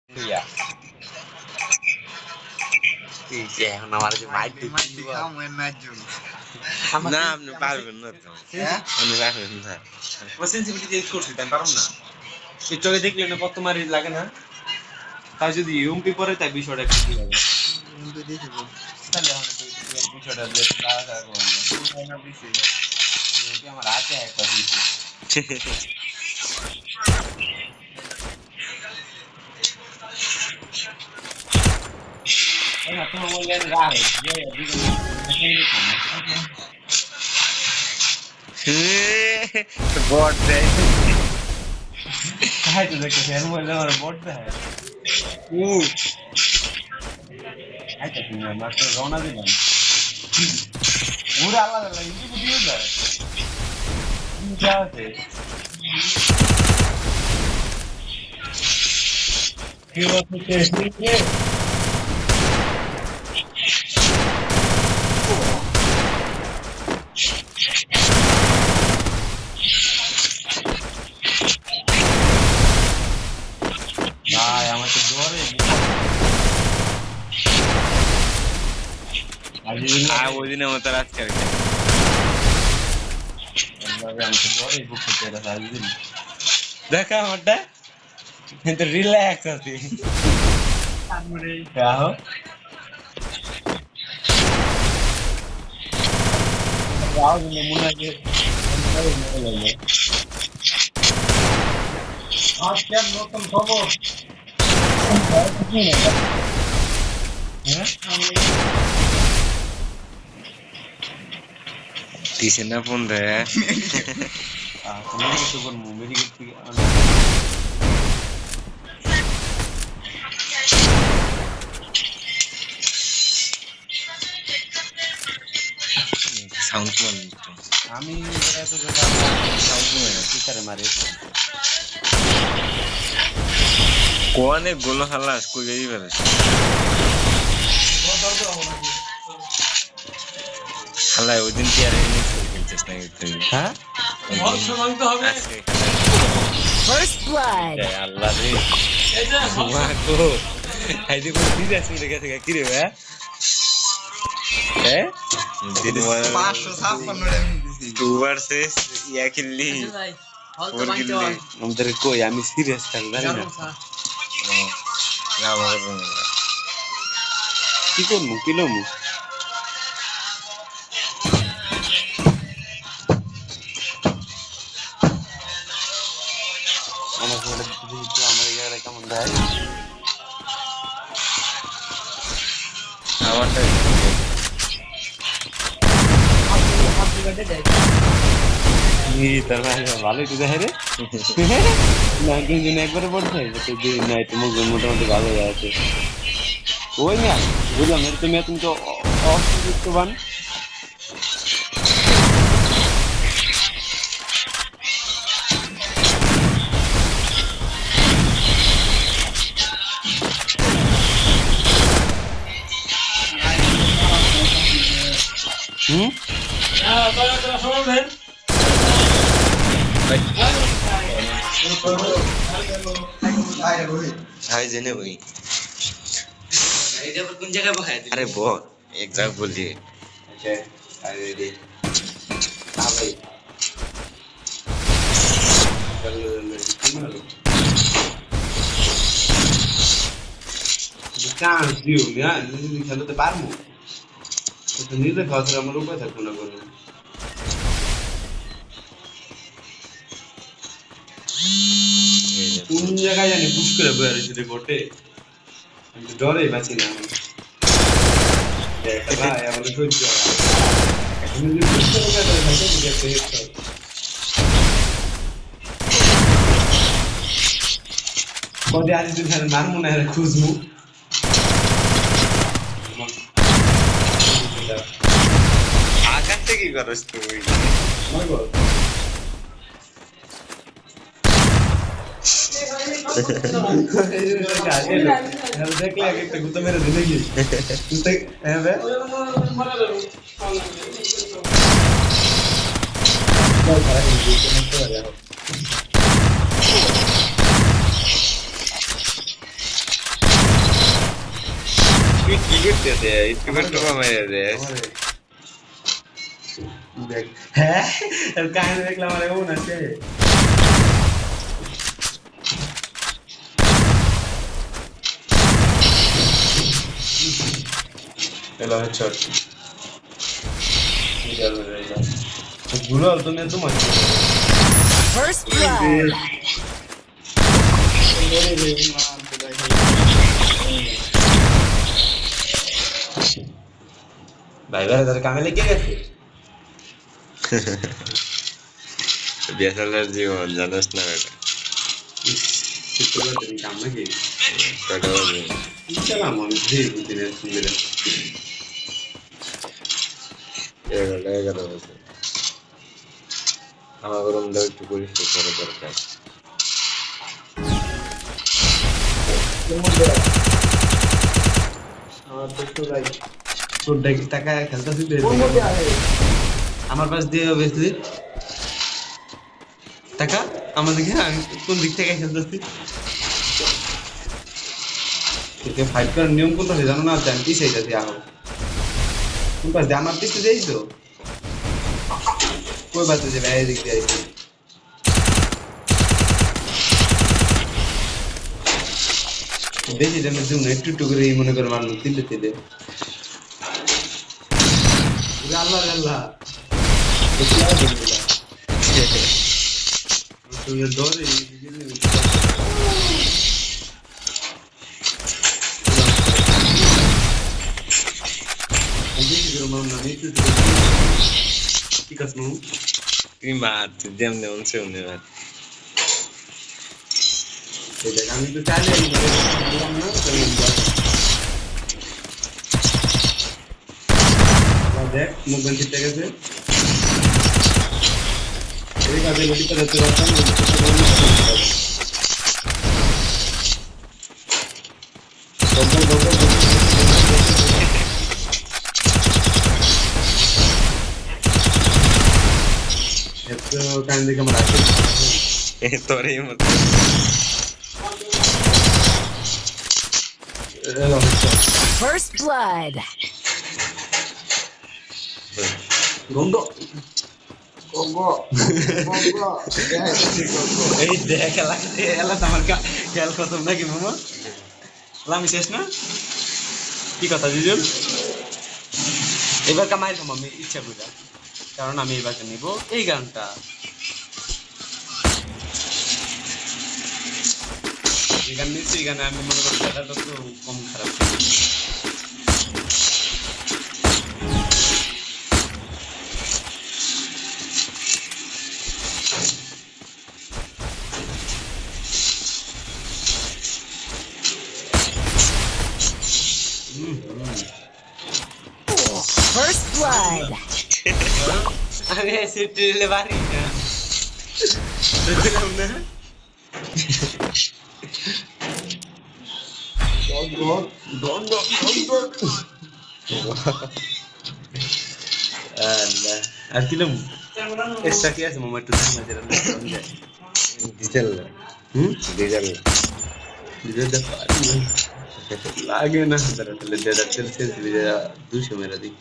Iya. Iya, nama lagi maju. Kamu maju. না আপনি পারবেন না তো আপনি পারবেন না সেন্সিটিভিটি চেঞ্জ করছি তাই পারবেন না এই চোখে দেখলে না কত মারি লাগে না তাই যদি ইউমপি পরে তাই বিষয়টা একটু কি লাগে তাহলে আমি তো বিষয়টা বেশ লাগা করব না দিছি ইউমপি আমার হাতে একটা দিছি এই না তোমার বললে রায় যে বট দেয় কাজ দেখতে ফের বললে আমার বট দেয় আচ্ছা তুমি মাত্র রওনা দিলাম পুরো আলাদা আলাদা ইন্দি বুঝিয়ে যায় কি আছে কি হচ্ছে ভাই আমার তো ডরে ওই দিনে মতো রাত করে আমি তো ডরে বুক করতে দেখা আমারটা কিন্তু রিল্যাক্স আছি আহো মনে হয় আজকের নতুন খবর দিছে না ফোন রে সাউন্ড আমি মারে কোয়ানে গোল হালাস কই গই ফেলে হালাই ওই দিন কি আর এনে খেলছিস না তুই হ্যাঁ বল সময় তো হবে ফার্স্ট ব্লাড আল্লাহ রে মাগো এই দেখো সিরিয়াস মিলে গেছে কি রে ভাই হ্যাঁ 556 রে দিছি 2 ভার্সেস ইয়া খেললি ভাই হল তো বাইতে হয় আমাদের কই আমি সিরিয়াস খেল জানি না না বাবা কি করব কি লমু আমার বলে দিতে আমার জায়গায় কেমন দেয় আমারটা ভালোই তো দেখে রে না কিন্তু একবারে পড়ছে না তোমার মোটামুটি ভালো আছে ওই না বুঝলাম তুমি তুমি তো অসুস্থবান अरे वो एक जगह बोलिए খেলতে পারবো নিজে খাওয়া আমার উপায় থাকবো না কোনো কোন জায়গায় জানি পুশ করে বয়ে রয়েছে বটে ডরে বাঁচি না ভাই আমাদের সহ্য এখন যদি পুশ করে কদে আজ দিন নাম মনে হয় খুঁজবো আকাশ থেকে কি করছ তুই দেখলে একটা গুতো মেরে দিলে কি হ্যাঁ ভাই কি করতেছে একটু একটু মেরে দে দেখ হ্যাঁ কাহিনী দেখলাম আরে ও না সে এলো হেডশট গুলো তো নে তো মারছে First blood. ভাই ভাই তার কামে লেগে গেছে বিএসএলের জীবন জানিস না এটা কিছু করতে নি কাম নাকি কটা বাজে ইনশাআল্লাহ মন দিয়ে দিনে সুন্দর 11 বাজে আমার রুমটা একটু পরিষ্কার করা দরকার আমার তো তো ভাই তোর টাকা খেলতেছিস আমার পাশ দিয়ে বেশি টাকা আমাদের আমি কোন দিক থেকে খেলতেছি এতে ফাইট করার নিয়ম কোনটা জানো না জানি কি সেইটা দিয়ে আহ কোন পাশ দিয়ে আমার পিছনে যাই তো কই বাজে যে ভাই দিক দিয়ে আইছে বেশি দামের জন্য একটু একটু করে মনে করে মারলো তিলে তিলে আল্লাহ আল্লাহ ডরে ঠিক আছে তুই মার তুই যেমনি অনছে অমনি মার আমি তো চাইলে দেখ মুভমেন্ট ঠিক আছে এই কাজে লড়ি করে তো রাখতাম এতো কান দিকে আমরা আসি তোরই মতো First blood. গঙ্গো গঙ্গো গঙ্গো এই দেখ লাগছে এলা আমার খেয়াল খতম নাকি মামা লামি শেষ না কি কথা দিজন এবার কামাই খাম আমি ইচ্ছা করে কারণ আমি এবারকে নিব এই গানটা এই গান নিচ্ছি এই গানে আমি মনে করি ব্যাটারটা তো কম খারাপ First blood. আমি এসে ট্রেলে বাড়ি না দেখলাম না আর কিলাম এক্সট্রা কি আছে মামা একটু ডিজেল ডিজেল ডিজেল লাগে না তাহলে দেড় তেল সেন্স দিয়ে 200 মেরা দিই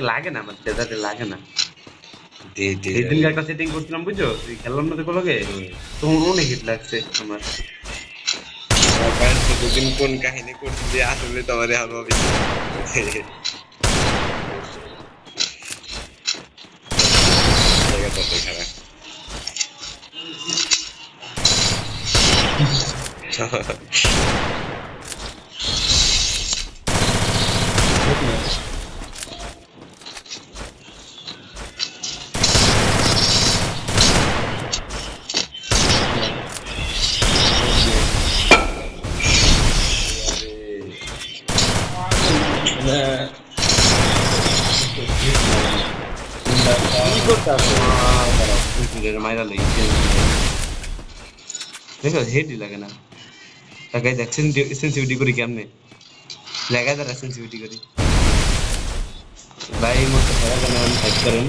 লাগে না আমার ডেজার্টে লাগে না সেদিন একটা সেটিং করছিলাম বুঝছো খেললাম না তো কোলোকে তখন অনেক হিট লাগছে আমার দুদিন কোন কাহিনী করছি যে আসলে তোমার হবে খারাপ দেখো হেডই লাগে না লাগাই দেখ সেন্সিটিভিটি করি কেমনে লাগাই তারা সেন্সিটিভিটি করি ভাই মতো খেলা কেন আমি ফাইট করেন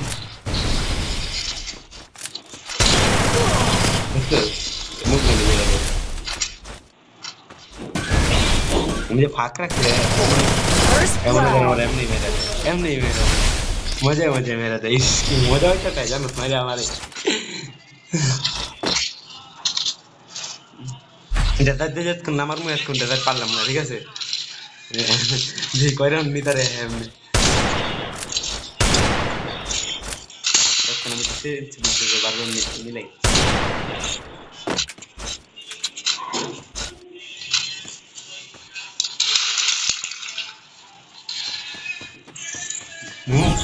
মুখ বন্ধ করে मुझे फाक रख रहे हैं First एमने blood. और एम नहीं मेरा मजे मेरा था इसकी मजा होता था जानो मजा हमारे দাদা যে নামার মুই এখন দাদা পারলাম না ঠিক আছে যে কইরা নিতারে এমনি তখন আমি তো বারবার মিলাই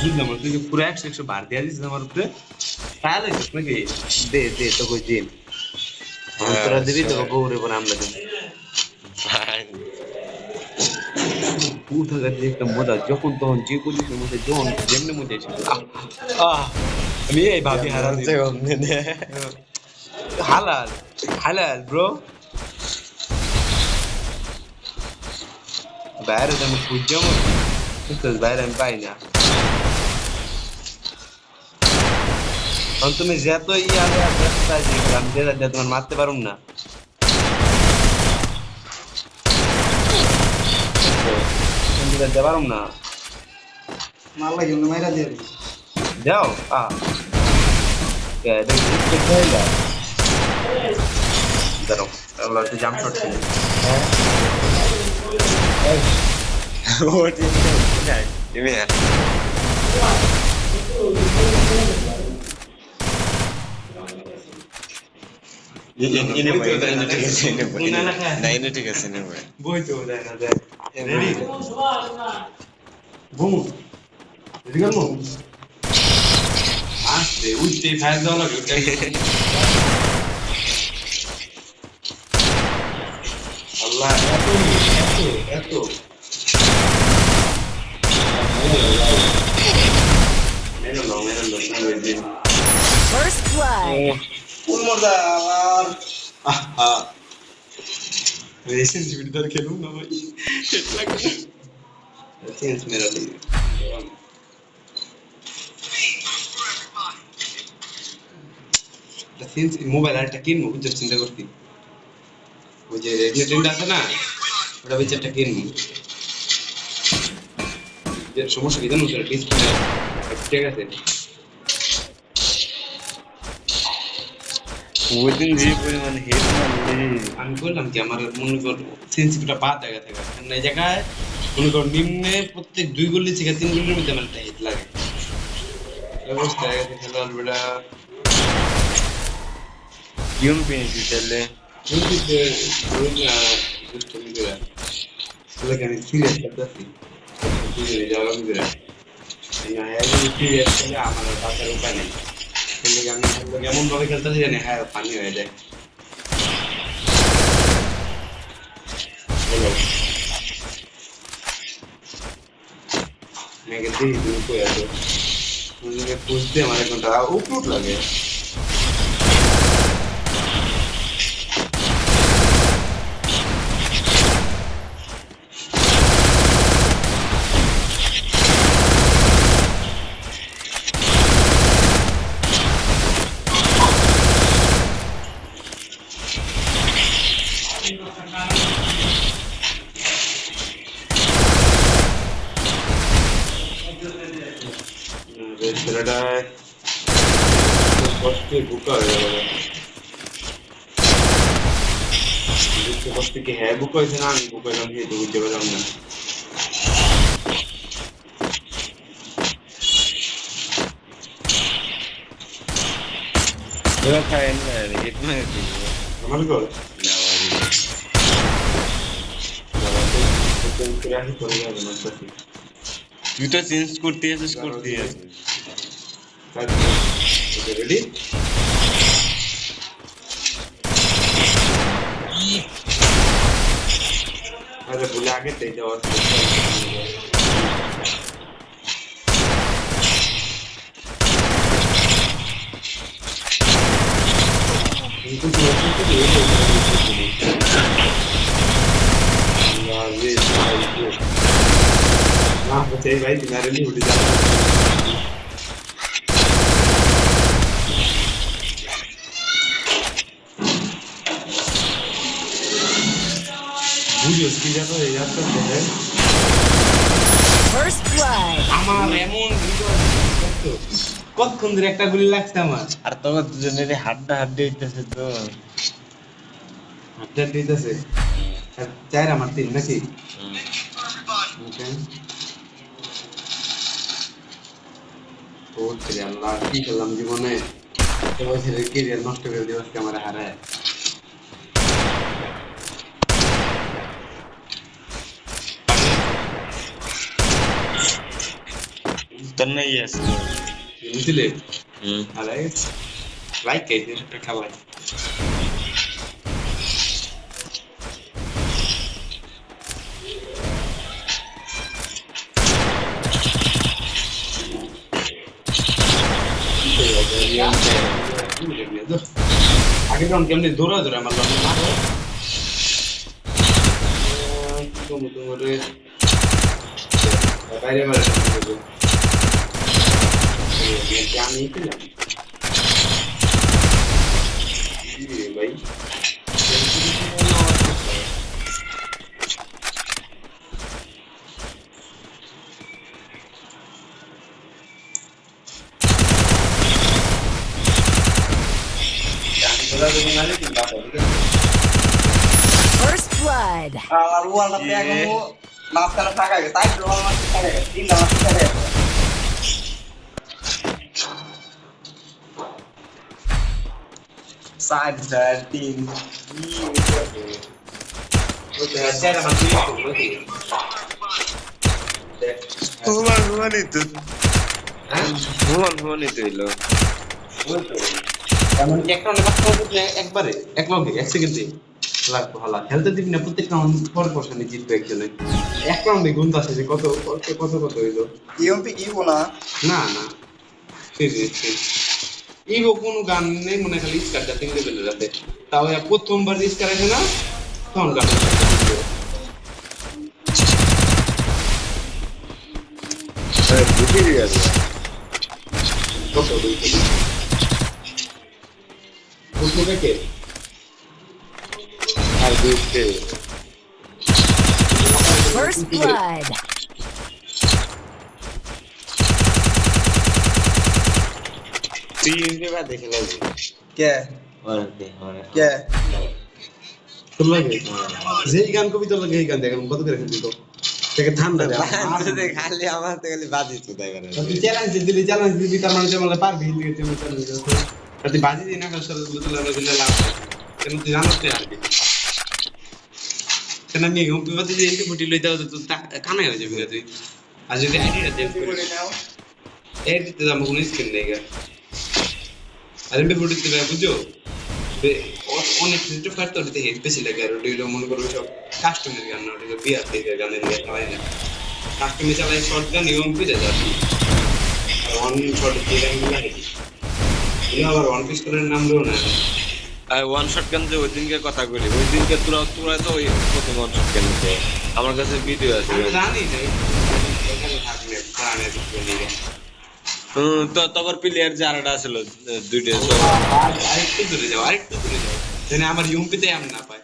বুঝলাম তুই পুরো 100 বার দিয়া দিছিস আমার উপরে তাহলে নাকি দে তো কই দিন তোরা দিবি তো গৌরে পর আমরা দিন পুরো গাড়ি একটা মজা যখন তখন যে পজিশনের মধ্যে যখন যেমনি মজা ছিল আমি এই ভাবি হারাল হালাল হালাল ব্রো বাইরে আমি খুঁজছি বাইরে আমি পাই না তুমি যত আমি তোমার মারতে পারুম না দিতে পারুম না মারলা কিন্তু মাইরা দিয়ে যাও দাঁড়াও আল্লাহ একটু জাম্প শট খেলি ঠিক আছে বই তো দেখা যায় রেডি বুম রেডি করবো আসতে উঠতে ফায়ার দেওয়া লাগে আল্লাহ এত First blood. কোন মজা আবার সেন্সিটিভিটি ধরে খেলুন না ভাই চেঞ্জ মেরা দিয়ে মোবাইল আরেকটা কিনবো বুঝছো চিন্তা করছি ওই যে রেডমি 10 আছে না ওটা বেচে একটা কিনবো যে সমস্যা কি জানো ডিসপ্লে ঠিক আছে ওইদিন যে পরিমাণ হেড আমি বললাম কি আমার মনে কর সেন্সিটিভিটা বাদ দেখা থাকে কারণ এই জায়গায় মনে কর নিম্নে প্রত্যেক 2 গলি থেকে 3 গলির মধ্যে আমার একটা হিট লাগে অবস্থা হয়ে গেছে খেলোয়াড় বেড়া ইউম পেয়েছি তাহলে কিন্তু যে বুঝতে মিলে লাগে আমি সিরিয়াস করতেছি বুঝে যাওয়া মিলে না একদম সিরিয়াস করে আমার বাসার উপায় নেই কিন্তু আমি এমন ভাবে খেলতেছি জানি হ্যাঁ পানি হয়ে যায় মেঘে দিই তুমি কই আছো তুমি পুষতে আমার এক ঘন্টা উপরুট লাগে ছেলেটা কষ্টে বুকা হয়ে গেল কষ্টে কি হ্যাঁ বুক হয়েছে না আমি বুক হইলাম কি বুঝতে পারলাম না এবার খায় না হেড মেরে দিই আমার গল তুই তো চেঞ্জ করতে আছিস রেডি আরে বলে আগে তেই যাওয়া भाई तुम्हारे लिए उठ जा বুঝোস কি যাতো এই যাতো First blood. আমার এমন ভিডিও দেখতো কতক্ষণ ধরে একটা গুলি লাগছে আমার আর তোমার দুজনের হাড্ডা হইতেছে তো হাতটা দিতেছে চার আমার তিন নাকি ওকে আল্লাহ কি করলাম জীবনে তো বছরের কেরিয়ার নষ্ট করে দিও আজকে আমার হারায় তোর নাই আছে বুঝলে আরে লাইক কেটে একটা খাওয়াই আগে যখন কেমনি দৌড়া দৌড়া আমার লম্বা মারো তোমারে বাইরে বাইরে আমি পেলাম ভাই First blood. আর ওয়ালটা দেখো মাঝখানে টাকা গেছে তাই তো আমার টাকা গেছে 3 লাখ টাকা গেছে সাইড সাইড তিন ওকে চার আমার তিন ভুয়ানি তো ভুয়ানি তো এলো এমন একটা অনেক কথা বলতে একবারে এক লগে এক সেকেন্ডে লাগবে হালা খেলতে দিবি না প্রত্যেক রাউন্ড পর পরশনে জিতবে একজনে এক রাউন্ডে গুণ আছে যে কত কত কত হইলো ইউএমপি কি না না না ঠিক এই কোনো গান নেই মনে খালি স্কারটা তিন লেভেলের রাতে তাও প্রথমবার স্কার আছে না তখন গান বুঝে গেছে কত বুঝলো কে আর বুঝতে First blood. তুই ইউটিউবে দেখে লাগবে কে কে তোর লাগে যেই গান কবি তোর লাগে এই গান দেখেন কত করে খেলবি তো থেকে ঠান্ডা খালি আমার তো খালি বাজি তো তাই করে তুই চ্যালেঞ্জ দিবি তার মানে যেমন পারবি লিখে তুমি চ্যালেঞ্জ তুই বাজি দিই না কাল সর দিলে লাভ কেন তুই জানোস তুই আর কি কেন আমি হুমকি বাজি দিয়ে এন্টি ফুটি লইতে হতো তুই কানাই হয়ে যাবি তুই আর যদি আইডিটা চেঞ্জ করে নাও এডিতে যাবো কোনো স্কিল নেই গা আর এমনি ফুটি দিবে বুঝছো অনেক কিছু ফার তো দেখে বেশি লাগে আর ওটা মনে করো সব কাস্টমার গান না ওটা বিয়ার থেকে গানের নিয়ে চালাই না কাস্টমার চালাই শর্ট গান এবং বুঝে যাবি ওয়ান শর্ট দিয়ে গান লাগে কি আবার ওয়ান পিস করে নাম দেও না আর ওয়ান শট গান যে ওই দিনকে কথা করি ওই দিনকে তোরা তো ওই প্রথম ওয়ান শট গান আমার কাছে ভিডিও আছে আমি জানি না এখানে থাকলে প্রাণে ঢুকে নিয়ে তো তোর প্লেয়ার যে আরেকটা ছিল দুইটা আরেকটু দূরে যাও যেন আমার ইউমপিতে এম না পায়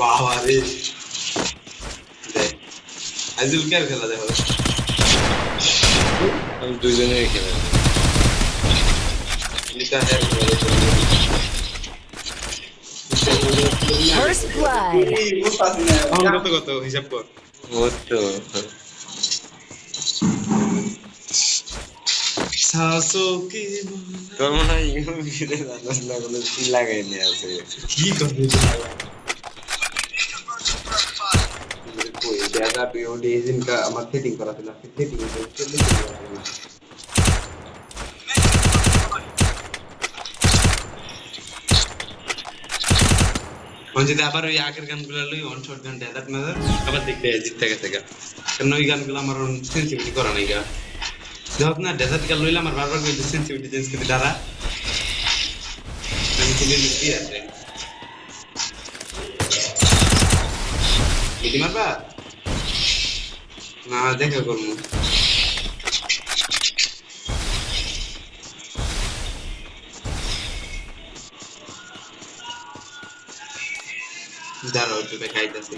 বাবা রে দেখ আজুল কে খেলা দেখো আমি দুইজনে খেলে লিখা হ্যাঁ First blood. এই বুঝতাছি না আমার কত হিসাব কর ও তো সাসো কি তোর মনে হয় ভিডিও জানাস না কোনো কি লাগাই নিয়ে আছে কি করবে कोई ज्यादा पीओडी जिनका मार्केटिंग करा था मार्केटिंग যদি আবার ওই আগের গানগুলো লই ওয়ান শট গান ডেজার্ট মেজার আবার দেখতে জিততে গেছে গা কারণ ওই গানগুলো আমার সেন্সিটিভিটি করা নাই গা দেখ না ডেজার্ট গান লইলে আমার বারবার কই সেন্সিটিভিটি চেঞ্জ করে দাঁড়া আমি তো লিখি আছে এটি মারবা না দেখা করবো দাঁড়াও একটু দেখাইতেছি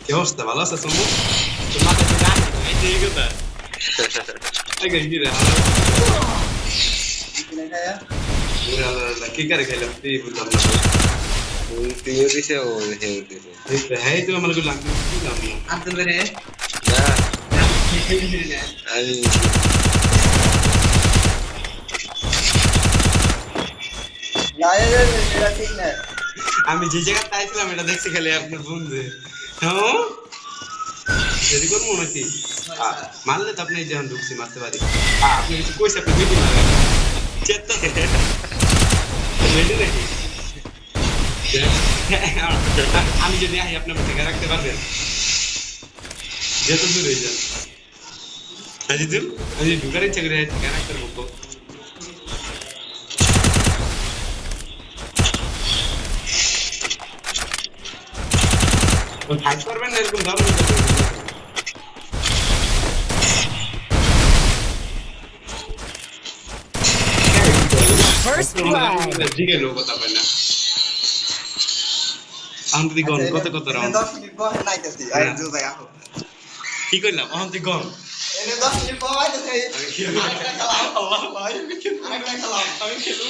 কি অবস্থা ভালো আছে সমু তোমার কাছে গান এই যে কথা এই গেছি রে কি করে খেলাম তুই বুঝলাম না তুইও দিছে ও দিছে হ্যাঁ তো আমার গুলো লাগবে বুঝলাম না আব্দুল রে না আমি এটা ঠিক না আমি যে জায়গায় তাইছিলাম এটা দেখছি খালি আপনার বন্ধু হ্যাঁ যদি করবো নাকি মারলে তো আপনি যেমন ঢুকছি মারতে পারি আপনি কিছু কইছে আপনি বেশি মারেন চেত্তা রেডি নাকি আমি যদি আহি আপনার থেকে রাখতে পারবেন যত দূর হয়ে যান আমি ঢুকার ইচ্ছা করে থেকে রাখতে পারবো ফাইট করবেন না এরকম ধরনের First blood. জিগে লোক কথা পায় না আমি যদি গন কত কত রাউন্ড 10 মিনিট পর নাইতেছি আর জো যায় আহো কি কইলাম আমি তুই গন এনে 10 মিনিট পর আইতেছে আমি খেলবো আল্লাহ ভাই আমি খেলবো আমি খেলবো